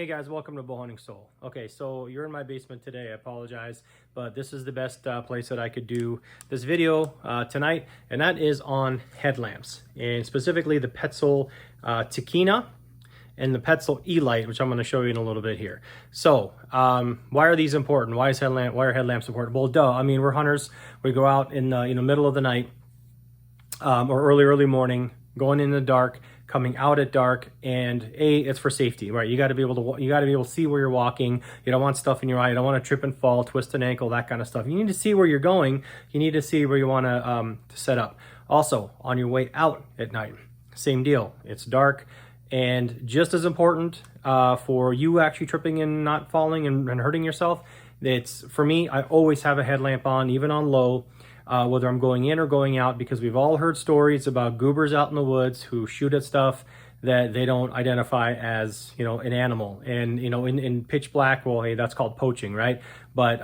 Hey guys, welcome to Bowhunting Soul. Okay, so you're in my basement today. I apologize, but this is the best place that I could do this video tonight, and that is on headlamps, and specifically the Petzl Tikkina and the Petzl e+Lite, which I'm going to show you in a little bit here. So, why are these important? Why are headlamps important? Well, duh. I mean, we're hunters. We go out in the middle of the night or early morning, going in the dark, coming out at dark, and it's for safety, right? You got to be able to see where you're walking. You don't want stuff in your eye. You don't want to trip and fall, twist an ankle, that kind of stuff. You need to see where you're going. You need to see where you want to set up. Also, on your way out at night, same deal. It's dark, and just as important for you actually tripping and not falling and hurting yourself. It's for me. I always have a headlamp on, even on low. Whether I'm going in or going out, because we've all heard stories about goobers out in the woods who shoot at stuff that they don't identify as, an animal. And, in pitch black, well, hey, that's called poaching, right? But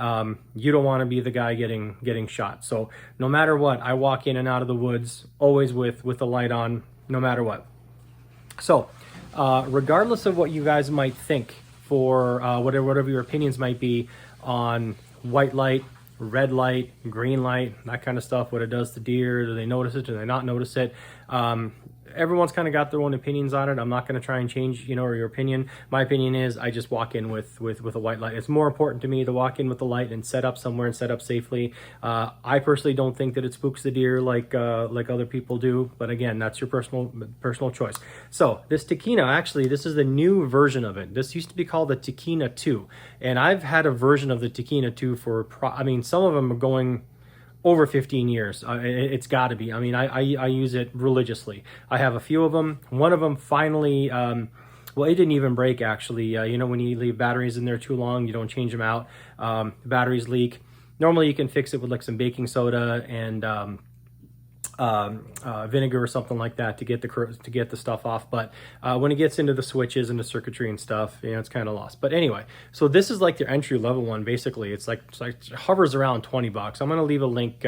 you don't want to be the guy getting shot. So no matter what, I walk in and out of the woods, always with the light on, no matter what. So regardless of what you guys might think for whatever your opinions might be on white light, red light, green light, that kind of stuff, what it does to deer, do they notice it, do they not notice it? Everyone's kind of got their own opinions on it. I'm not going to try and change, your opinion. My opinion is I just walk in with a white light. It's more important to me to walk in with the light and set up somewhere and set up safely. I personally don't think that it spooks the deer like other people do, but again, that's your personal choice. So this Tikkina, actually, this is the new version of it. This used to be called the Tikkina 2, and I've had a version of the Tikkina 2 for, some of them are going over 15 years. It's got to be. I mean, I use it religiously. I have a few of them. One of them finally, well, it didn't even break, actually. When you leave batteries in there too long, you don't change them out. The batteries leak. Normally, you can fix it with like some baking soda and vinegar or something like that to get the stuff off. But when it gets into the switches and the circuitry and stuff, it's kind of lost. But anyway, so this is like their entry level one. Basically, it's like it hovers around $20. I'm going to leave a link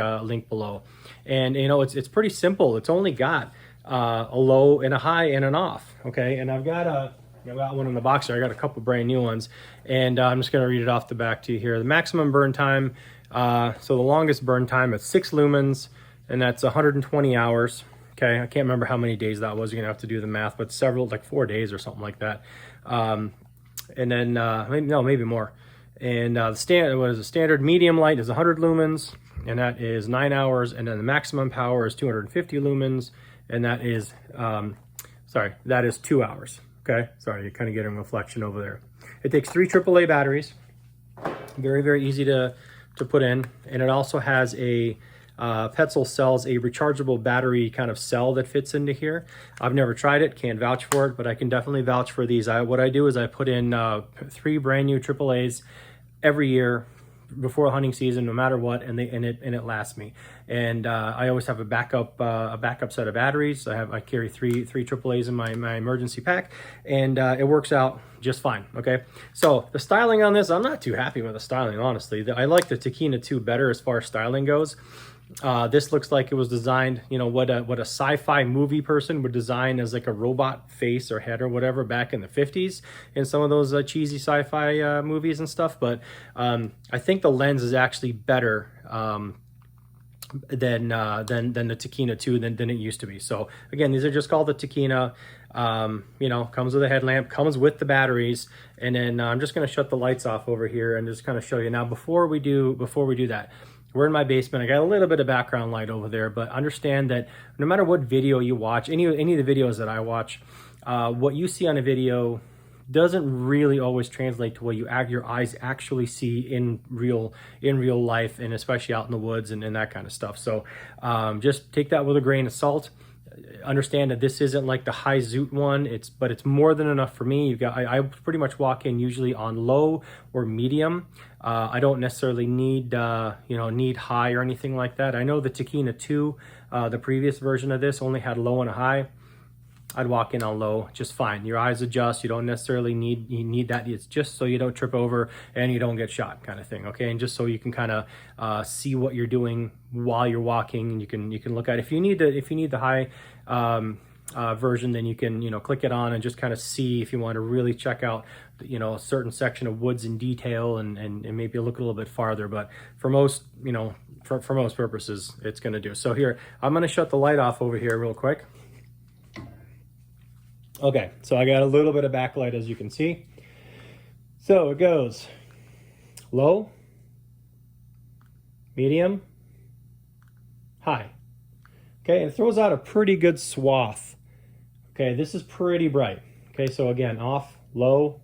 below, and it's pretty simple. It's only got a low and a high and an off. Okay, and I've got one in the box there. I got a couple brand new ones, and I'm just going to read it off the back to you here. The maximum burn time. So the longest burn time is 6 lumens. And that's 120 hours. Okay, I can't remember how many days that was. You're gonna have to do the math, but like 4 days or something like that. And then maybe more. And the standard medium light is 100 lumens, and that is 9 hours. And then the maximum power is 250 lumens, and that is that is 2 hours. Okay, sorry, you're kind of getting a reflection over there. It takes 3 AAA batteries. Very, very easy to put in, and it also has a Petzl sells a rechargeable battery kind of cell that fits into here. I've never tried it, can't vouch for it, but I can definitely vouch for these. What I do is I put in 3 brand new AAAs every year before hunting season, no matter what, and it lasts me. And I always have a backup set of batteries. I carry three AAAs in my emergency pack, and it works out just fine. Okay, so the styling on this, I'm not too happy with the styling, honestly. I like the Tikkina 2 better as far as styling goes. This looks like it was designed, what a sci-fi movie person would design as like a robot face or head or whatever back in the 50s in some of those cheesy sci-fi movies and stuff. But I think the lens is actually better than the Tikkina 2 than it used to be. So again, these are just called the Tikkina. Comes with a headlamp, comes with the batteries, and then I'm just going to shut the lights off over here and just kind of show you. Now, before we do that, we're in my basement. I got a little bit of background light over there, but understand that no matter what video you watch, any of the videos that I watch, what you see on a video doesn't really always translate to what your eyes actually see in real life, and especially out in the woods and that kind of stuff. So just take that with a grain of salt. Understand that this isn't like the high zoot one, but it's more than enough for me. I pretty much walk in usually on low or medium. I don't necessarily need high or anything like that. I know the Tikkina 2, the previous version of this, only had low and a high. I'd walk in on low just fine. Your eyes adjust. You don't necessarily need that. It's just so you don't trip over and you don't get shot, kind of thing. Okay, and just so you can kind of see what you're doing while you're walking, and you can look at it. If you need the high version, then you can, click it on and just kind of see if you want to really check out, a certain section of woods in detail and maybe look a little bit farther. But for most, for most purposes, it's going to do. So here, I'm going to shut the light off over here real quick. Okay, so I got a little bit of backlight, as you can see. So it goes low, medium, high. Okay, it throws out a pretty good swath. Okay, this is pretty bright. Okay, so again, off, low,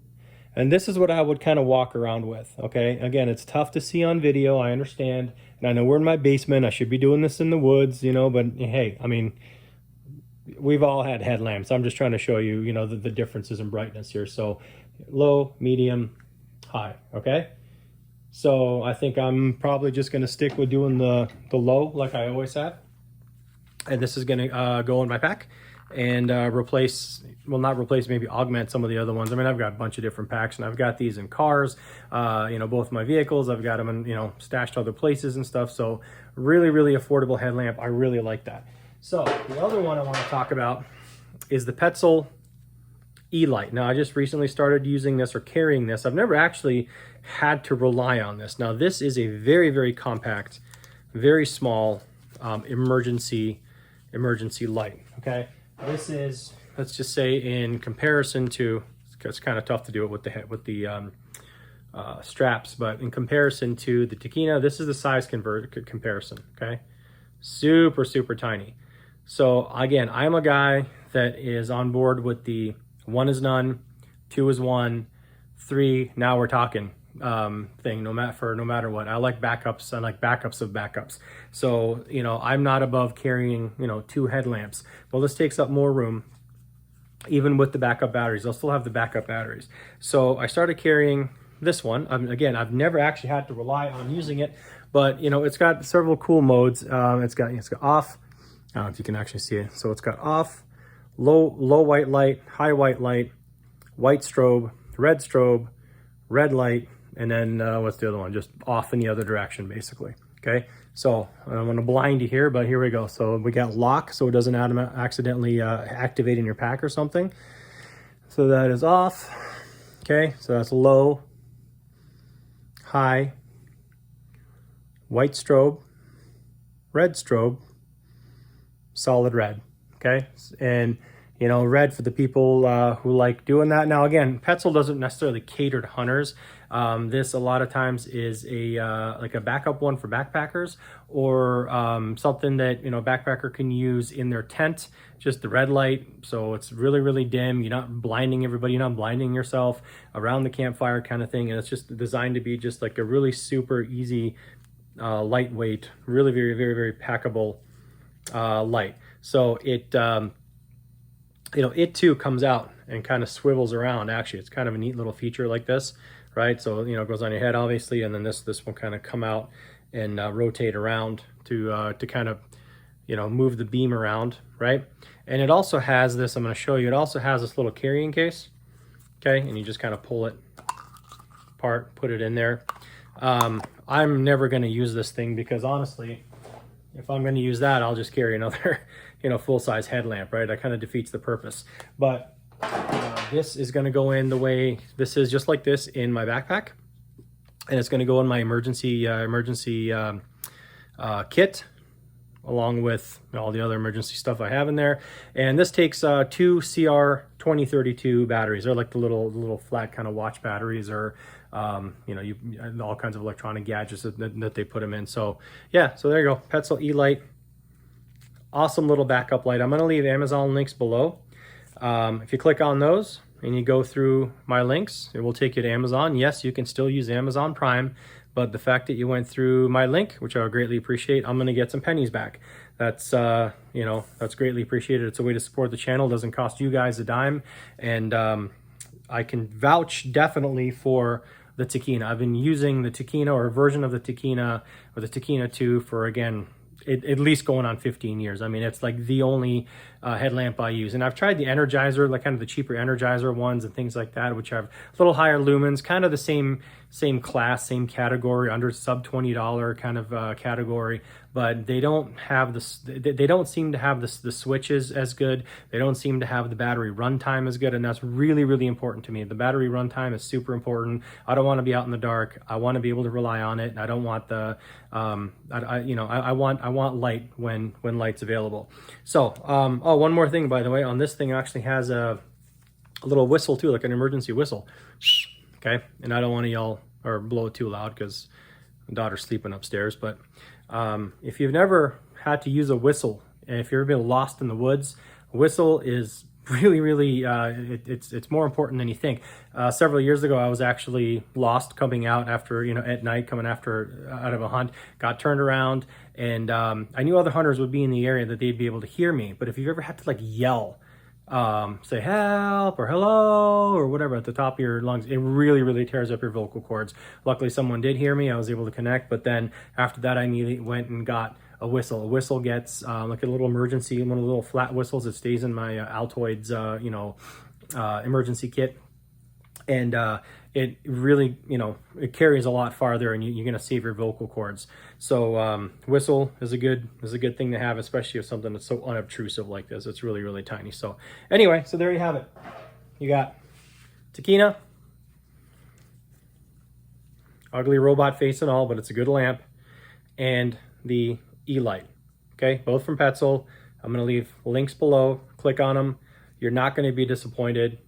and this is what I would kind of walk around with. Okay, again, it's tough to see on video, I understand, and I know we're in my basement, I should be doing this in the woods, but hey, I mean, we've all had headlamps. I'm just trying to show you, the differences in brightness here. So low, medium, high, okay? So I think I'm probably just gonna stick with doing the low like I always have. And this is gonna go in my pack and replace, well, not replace, maybe augment some of the other ones. I mean, I've got a bunch of different packs, and I've got these in cars, both my vehicles. I've got them in, stashed other places and stuff. So really, really affordable headlamp. I really like that. So the other one I want to talk about is the Petzl e+Lite. Now, I just recently started using this or carrying this. I've never actually had to rely on this. Now, this is a very, very compact, very small emergency light, okay? This is, let's just say, in comparison to, it's kind of tough to do it with the straps, but in comparison to the Tikkina, this is the size comparison, okay? Super, super tiny. So again, I'm a guy that is on board with the 1 is none, 2 is 1, 3, now we're talking thing, no matter what. I like backups. I like backups of backups. So, I'm not above carrying, 2 headlamps. Well, this takes up more room, even with the backup batteries. I'll still have the backup batteries. So I started carrying this one. Again, I've never actually had to rely on using it, but it's got several cool modes. It's got off. I don't know if you can actually see it. So it's got off, low white light, high white light, white strobe, red light, and then what's the other one? Just off in the other direction, basically. Okay, so I'm going to blind you here, but here we go. So we got lock, so it doesn't accidentally activate in your pack or something. So that is off. Okay, so that's low, high, white strobe, red strobe, solid red. Okay, and red for the people who like doing that. Now again, Petzl doesn't necessarily cater to hunters. This a lot of times is a like a backup one for backpackers, or something that backpacker can use in their tent. Just the red light, so it's really, really dim. You're not blinding everybody, you're not blinding yourself around the campfire kind of thing. And it's just designed to be just like a really super easy, lightweight, really very, very, very packable light. So it it too comes out and kind of swivels around. Actually, it's kind of a neat little feature like this, right? So it goes on your head, obviously, and then this will kind of come out and rotate around to kind of move the beam around, right? And it also has this, I'm going to show you, it also has this little carrying case, okay? And you just kind of pull it apart, put it in there. I'm never going to use this thing because honestly, if I'm going to use that, I'll just carry another full-size headlamp, right? That kind of defeats the purpose. But this is going to go in the way this is, just like this, in my backpack, and it's going to go in my emergency kit, along with all the other emergency stuff I have in there. And this takes 2 CR2032 batteries. They're like the little flat kind of watch batteries, or all kinds of electronic gadgets that they put them in. So yeah, so there you go, Petzl e+Lite. Awesome little backup light. I'm going to leave Amazon links below. If you click on those and you go through my links, it will take you to Amazon. Yes, you can still use Amazon Prime, but the fact that you went through my link, which I would greatly appreciate, I'm going to get some pennies back. That's that's greatly appreciated. It's a way to support the channel. It doesn't cost you guys a dime, and I can vouch definitely for the Tikkina. I've been using the Tikkina, or a version of the Tikkina, or the Tikkina 2 for, again, at least going on 15 years. I mean, it's like the only headlamp I use. And I've tried the Energizer, like kind of the cheaper Energizer ones and things like that, which have a little higher lumens, kind of the same class, same category, under sub $20 kind of category. but they don't have this. They don't seem to have the switches as good. They don't seem to have the battery runtime as good, and that's really, really important to me. The battery runtime is super important. I don't want to be out in the dark. I want to be able to rely on it. I don't want the I want light when light's available. So oh, one more thing, by the way, on this thing, it actually has a little whistle too, like an emergency whistle. Okay, and I don't want to yell or blow it too loud because my daughter's sleeping upstairs. But if you've never had to use a whistle, and if you've ever been lost in the woods, a whistle is really, really, it's more important than you think. Several years ago, I was actually lost coming out after, at night, coming out of a hunt, got turned around, and I knew other hunters would be in the area that they'd be able to hear me. But if you've ever had to like yell, say help or hello or whatever at the top of your lungs, it really, really tears up your vocal cords. Luckily, someone did hear me. I was able to connect, but then after that, I immediately went and got a whistle. A whistle gets like a little emergency, one of the little flat whistles that stays in my Altoids, emergency kit. And it really, it carries a lot farther, and you're going to save your vocal cords. So whistle is a good thing to have, especially if something that's so unobtrusive like this. It's really, really tiny. So anyway, so there you have it. You got Tikkina, ugly robot face and all, but it's a good lamp, and the e+Lite. Okay, both from Petzl. I'm going to leave links below. Click on them. You're not going to be disappointed.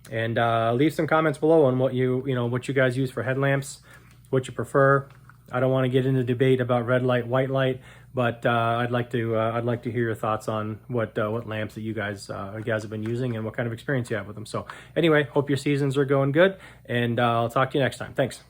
And leave some comments below on what what you guys use for headlamps, what you prefer. I don't want to get into debate about red light, white light, but I'd like to hear your thoughts on what lamps that you guys have been using and what kind of experience you have with them. So anyway, hope your seasons are going good, and I'll talk to you next time. Thanks.